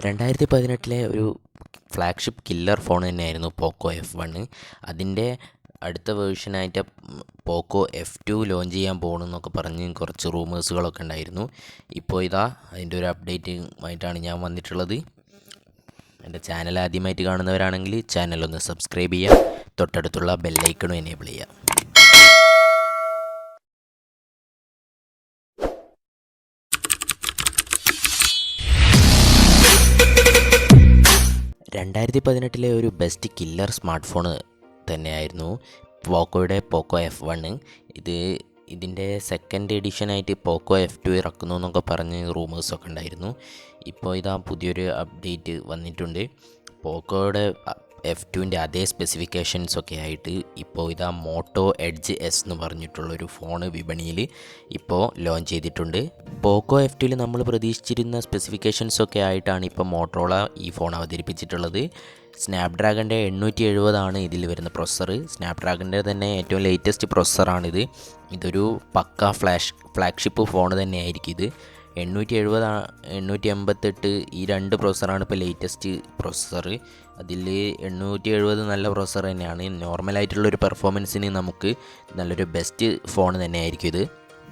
2018 ഒരു flagship killer phone തന്നെയായിരുന്നു പോക്കോ F1. അതിൻ്റെ അടുത്ത വേർഷനായിട്ട് പോക്കോ F2 ലോഞ്ച് ചെയ്യാൻ പോകണമെന്നൊക്കെ പറഞ്ഞ് കുറച്ച് റൂമേഴ്സുകളൊക്കെ ഉണ്ടായിരുന്നു. ഇപ്പോൾ ഇതാ അതിൻ്റെ ഒരു അപ്ഡേറ്റുമായിട്ടാണ് ഞാൻ വന്നിട്ടുള്ളത്. എൻ്റെ ചാനൽ ആദ്യമായിട്ട് കാണുന്നവരാണെങ്കിൽ ചാനലൊന്ന് സബ്സ്ക്രൈബ് ചെയ്യുക, തൊട്ടടുത്തുള്ള ബെല്ലൈക്കണും എനേബിൾ ചെയ്യുക. ഒരു ബെസ്റ്റ് കില്ലർ സ്മാർട്ട് ഫോൺ തന്നെയായിരുന്നു പോക്കോയുടെ പോക്കോ F1. ഇതിൻ്റെ സെക്കൻഡ് എഡിഷനായിട്ട് പോക്കോ F2 ഇറക്കുന്നു എന്നൊക്കെ പറഞ്ഞ് റൂമേഴ്സൊക്കെ ഉണ്ടായിരുന്നു. ഇപ്പോൾ ഇതാ പുതിയൊരു അപ്ഡേറ്റ് വന്നിട്ടുണ്ട്. പോക്കോയുടെ F2ൻ്റെ അതേ സ്പെസിഫിക്കേഷൻസൊക്കെ ആയിട്ട് ഇപ്പോൾ ഇതാ മോട്ടോ എഡ്ജ് എസ് എന്ന് പറഞ്ഞിട്ടുള്ളൊരു ഫോണ് വിപണിയിൽ ഇപ്പോൾ ലോഞ്ച് ചെയ്തിട്ടുണ്ട്. പോക്കോ F2ൽ നമ്മൾ പ്രതീക്ഷിച്ചിരുന്ന സ്പെസിഫിക്കേഷൻസൊക്കെ ആയിട്ടാണ് ഇപ്പോൾ മോട്ടോറോള ഈ ഫോൺ അവതരിപ്പിച്ചിട്ടുള്ളത്. സ്നാപ്ഡ്രാഗൻ്റെ 870 ഇതിൽ വരുന്ന പ്രൊസസ്സർ. സ്നാപ്ഡ്രാഗൻ്റെ തന്നെ ഏറ്റവും ലേറ്റസ്റ്റ് പ്രൊസസ്സറാണിത്. ഇതൊരു പക്ക ഫ്ലാഗ്ഷിപ്പ് ഫോൺ തന്നെയായിരിക്കും ഇത്. 870 888 ഈ രണ്ട് പ്രൊസസ്സറാണ് ഇപ്പോൾ ലേറ്റസ്റ്റ് പ്രൊസസ്സർ. അതിൽ 870 നല്ല പ്രൊസസ്സർ തന്നെയാണ്. നോർമലായിട്ടുള്ളൊരു പെർഫോമൻസിന് നമുക്ക് നല്ലൊരു ബെസ്റ്റ് ഫോൺ തന്നെയായിരിക്കും ഇത്.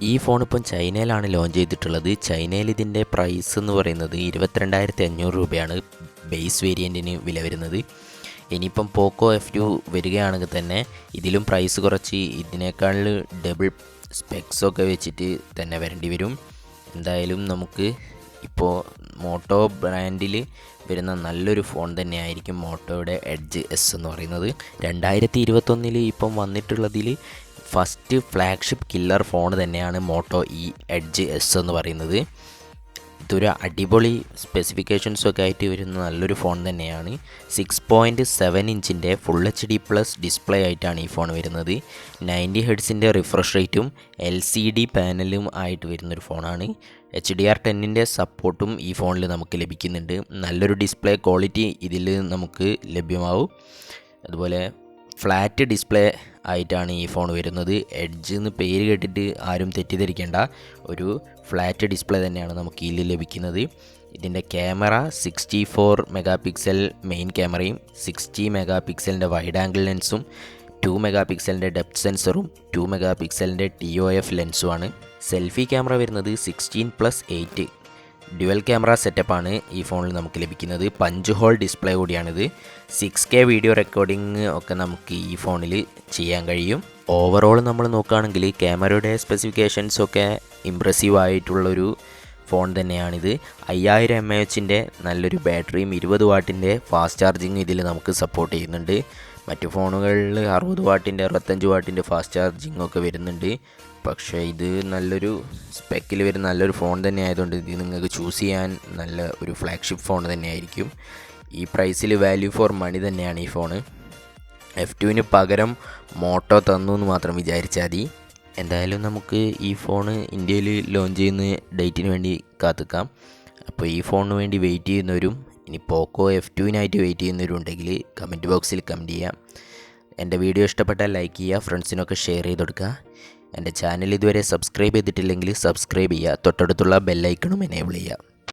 ഈ ഫോൺ ഇപ്പം ചൈനയിലാണ് ലോഞ്ച് ചെയ്തിട്ടുള്ളത്. ചൈനയിൽ ഇതിൻ്റെ പ്രൈസ് എന്ന് പറയുന്നത് 22,500 രൂപയാണ് ബേസ് വേരിയൻറ്റിന് വില വരുന്നത്. ഇനിയിപ്പം പോക്കോ F2 വരികയാണെങ്കിൽ തന്നെ ഇതിലും പ്രൈസ് കുറച്ച് ഇതിനേക്കാൾ ഡബിൾ സ്പെക്സൊക്കെ വെച്ചിട്ട് തന്നെ വരേണ്ടി വരും. എന്തായാലും നമുക്ക് ഇപ്പോൾ മോട്ടോ ബ്രാൻഡിൽ വരുന്ന നല്ലൊരു ഫോൺ തന്നെയായിരിക്കും മോട്ടോയുടെ എഡ്ജ് എസ് എന്ന് പറയുന്നത്. 2021 ഇപ്പം വന്നിട്ടുള്ളതിൽ ഫസ്റ്റ് ഫ്ലാഗ്ഷിപ്പ് കില്ലർ ഫോൺ തന്നെയാണ് മോട്ടോ ഈ എഡ്ജ് എസ് എന്ന് പറയുന്നത്. ഇതൊരു അടിപൊളി സ്പെസിഫിക്കേഷൻസൊക്കെ ആയിട്ട് വരുന്ന നല്ലൊരു ഫോൺ തന്നെയാണ്. 6.7 ഇഞ്ചിൻ്റെ ഫുൾ HD പ്ലസ് ഡിസ്പ്ലേ ആയിട്ടാണ് ഈ ഫോൺ വരുന്നത്. 90 ഹെർട്സിൻ്റെ റിഫ്രഷ് റേറ്റും LCD പാനലും ആയിട്ട് വരുന്നൊരു ഫോണാണ്. HDR10ൻ്റെ സപ്പോർട്ടും ഈ ഫോണിൽ നമുക്ക് ലഭിക്കുന്നുണ്ട്. നല്ലൊരു ഡിസ്പ്ലേ ക്വാളിറ്റി ഇതിൽ നമുക്ക് ലഭ്യമാവും. അതുപോലെ ഫ്ലാറ്റ് ഡിസ്പ്ലേ ആയിട്ടാണ് ഈ ഫോൺ വരുന്നത്. എഡ്ജ് എന്ന് പേര് കേട്ടിട്ട് ആരും തെറ്റിദ്ധരിക്കേണ്ട, ഒരു ഫ്ലാറ്റ് ഡിസ്പ്ലേ തന്നെയാണ് നമുക്ക് ഇതിൽ ലഭിക്കുന്നത്. ഇതിൻ്റെ ക്യാമറ 64 മെഗാ പിക്സൽ മെയിൻ ക്യാമറയും 60 മെഗാ പിക്സലിൻ്റെ വൈഡ് ആംഗിൾ ലെൻസും 2 മെഗാ പിക്സലിൻ്റെ ഡെപ്ത് സെൻസറും 2 മെഗാ പിക്സലിൻ്റെ TOF ലെൻസുമാണ്. സെൽഫി ക്യാമറ വരുന്നത് 16+8 ഡ്യുവൽ ക്യാമറ സെറ്റപ്പാണ് ഈ ഫോണിൽ നമുക്ക് ലഭിക്കുന്നത്. പഞ്ച് ഹോൾ ഡിസ്പ്ലേ കൂടിയാണിത്. 6K വീഡിയോ റെക്കോർഡിംഗ് ഒക്കെ നമുക്ക് ഈ ഫോണിൽ ചെയ്യാൻ കഴിയും. ഓവറോൾ നമ്മൾ നോക്കുകയാണെങ്കിൽ ക്യാമറയുടെ സ്പെസിഫിക്കേഷൻസൊക്കെ ഇമ്പ്രസീവ് ആയിട്ടുള്ളൊരു ഫോൺ തന്നെയാണിത്. 5000 mAh നല്ലൊരു ബാറ്ററിയും 20 വാട്ടിൻ്റെ ഫാസ്റ്റ് ചാർജിങ് ഇതിൽ നമുക്ക് സപ്പോർട്ട് ചെയ്യുന്നുണ്ട്. മറ്റു ഫോണുകളിൽ 60 വാട്ടിൻ്റെ 65 വാട്ടിൻ്റെ ഫാസ്റ്റ് ചാർജിങ് ഒക്കെ വരുന്നുണ്ട്. പക്ഷേ ഇത് നല്ലൊരു സ്പെക്കിൽ വരുന്ന നല്ലൊരു ഫോൺ തന്നെ ആയതുകൊണ്ട് ഇത് നിങ്ങൾക്ക് ചൂസ് ചെയ്യാൻ നല്ല ഒരു ഫ്ലാഗ്ഷിപ്പ് ഫോൺ തന്നെയായിരിക്കും. ഈ പ്രൈസിൽ വാല്യൂ ഫോർ മണി തന്നെയാണ് ഈ ഫോണ്. F2ന് പകരം മോട്ടോ തന്നു എന്ന് മാത്രം വിചാരിച്ചാൽ മതി. എന്തായാലും നമുക്ക് ഈ ഫോണ് ഇന്ത്യയിൽ ലോഞ്ച് ചെയ്യുന്ന ഡേറ്റിന് വേണ്ടി കാത്തിക്കാം. അപ്പോൾ ഈ ഫോണിന് വേണ്ടി വെയിറ്റ് ചെയ്യുന്നവരും ഇനി പോക്കോ F2നായിട്ട് വെയിറ്റ് ചെയ്യുന്നവരും ഉണ്ടെങ്കിൽ കമൻറ്റ് ബോക്സിൽ കമൻറ്റ് ചെയ്യാം. എൻ്റെ വീഡിയോ ഇഷ്ടപ്പെട്ടാൽ ലൈക്ക് ചെയ്യുക, ഫ്രണ്ട്സിനൊക്കെ ഷെയർ ചെയ്ത് കൊടുക്കുക. എൻ്റെ ചാനൽ ഇതുവരെ സബ്സ്ക്രൈബ് ചെയ്തിട്ടില്ലെങ്കിൽ സബ്സ്ക്രൈബ് ചെയ്യുക, തൊട്ടടുത്തുള്ള ബെല്ലൈക്കണും എനേബിൾ ചെയ്യുക.